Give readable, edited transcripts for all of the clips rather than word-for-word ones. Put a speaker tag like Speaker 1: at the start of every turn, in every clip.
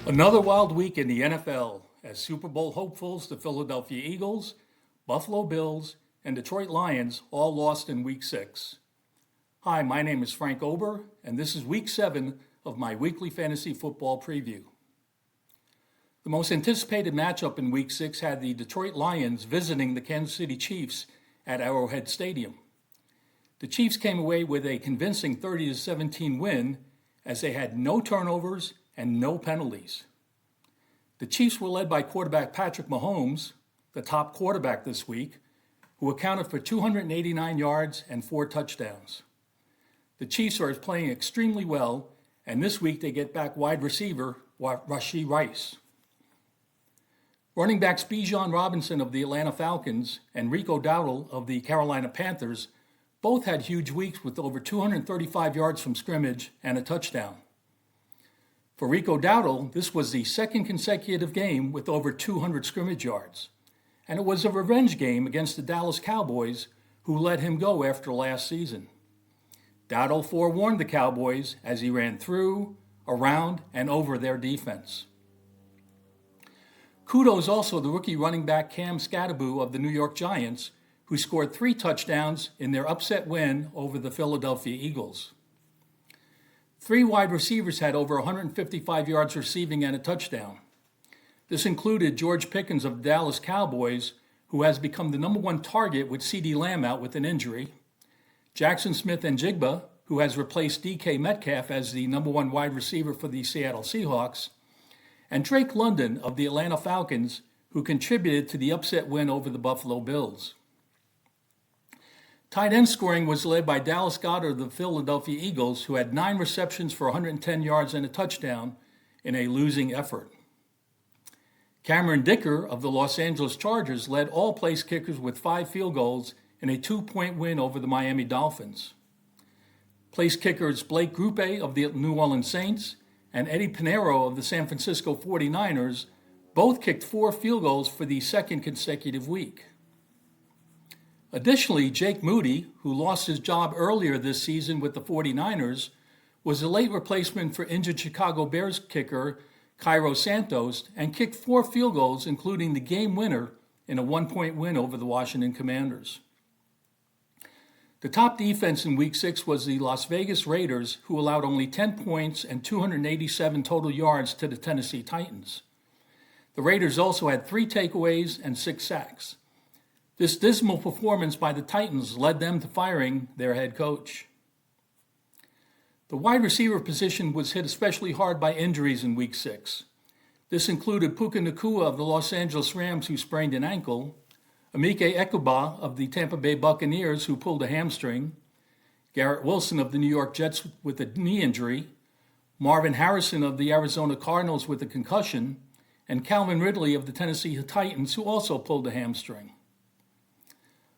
Speaker 1: Another wild week in the NFL as Super Bowl hopefuls the Philadelphia Eagles, Buffalo Bills, and Detroit Lions all lost in Week 6. Hi, my name is Frank Ober, and this is Week 7 of my weekly fantasy football preview. The most anticipated matchup in Week 6 had the Detroit Lions visiting the Kansas City Chiefs at Arrowhead Stadium. The Chiefs came away with a convincing 30-17 win as they had no turnovers and no penalties. The Chiefs were led by quarterback Patrick Mahomes, the top quarterback this week, who accounted for 289 yards and 4 touchdowns. The Chiefs are playing extremely well, and this week they get back wide receiver Rashee Rice. Running backs Bijan Robinson of the Atlanta Falcons and Rico Dowdle of the Carolina Panthers both had huge weeks with over 235 yards from scrimmage and a touchdown. For Rico Dowdle, this was the second consecutive game with over 200 scrimmage yards, and it was a revenge game against the Dallas Cowboys, who let him go after last season. Dowdle forewarned the Cowboys as he ran through, around, and over their defense. Kudos also the rookie running back Cam Skattebo of the New York Giants, who scored 3 touchdowns in their upset win over the Philadelphia Eagles. 3 wide receivers had over 155 yards receiving and a touchdown. This included George Pickens of the Dallas Cowboys, who has become the number 1 target with CeeDee Lamb out with an injury, Jackson Smith-Njigba, who has replaced DK Metcalf as the number 1 wide receiver for the Seattle Seahawks, and Drake London of the Atlanta Falcons, who contributed to the upset win over the Buffalo Bills. Tight end scoring was led by Dallas Goedert of the Philadelphia Eagles, who had 9 receptions for 110 yards and a touchdown in a losing effort. Cameron Dicker of the Los Angeles Chargers led all place kickers with 5 field goals in a 2-point win over the Miami Dolphins. Place kickers Blake Grupe of the New Orleans Saints and Eddie Pinheiro of the San Francisco 49ers both kicked 4 field goals for the second consecutive week. Additionally, Jake Moody, who lost his job earlier this season with the 49ers, was a late replacement for injured Chicago Bears kicker Cairo Santos and kicked 4 field goals, including the game winner in a 1-point win over the Washington Commanders. The top defense in Week 6 was the Las Vegas Raiders, who allowed only 10 points and 287 total yards to the Tennessee Titans. The Raiders also had 3 takeaways and 6 sacks. This dismal performance by the Titans led them to firing their head coach. The wide receiver position was hit especially hard by injuries in Week 6. This included Puka Nacua of the Los Angeles Rams, who sprained an ankle, Emeka Ekuba of the Tampa Bay Buccaneers, who pulled a hamstring, Garrett Wilson of the New York Jets with a knee injury, Marvin Harrison of the Arizona Cardinals with a concussion, and Calvin Ridley of the Tennessee Titans, who also pulled a hamstring.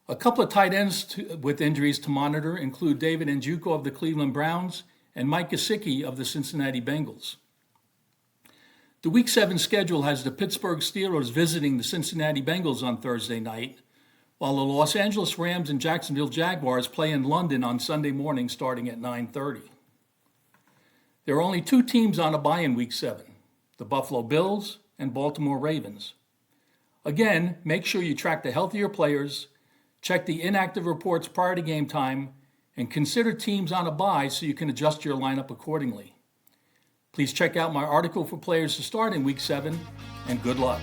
Speaker 1: A couple of tight ends with injuries to monitor include David Njoku of the Cleveland Browns and Mike Gesicki of the Cincinnati Bengals. The Week 7 schedule has the Pittsburgh Steelers visiting the Cincinnati Bengals on Thursday night, while the Los Angeles Rams and Jacksonville Jaguars play in London on Sunday morning starting at 9:30. There are only 2 teams on a bye in Week 7, the Buffalo Bills and Baltimore Ravens. Again, make sure you track the healthier players, check the inactive reports prior to game time, and consider teams on a bye so you can adjust your lineup accordingly. Please check out my article for players to start in Week 7, and good luck.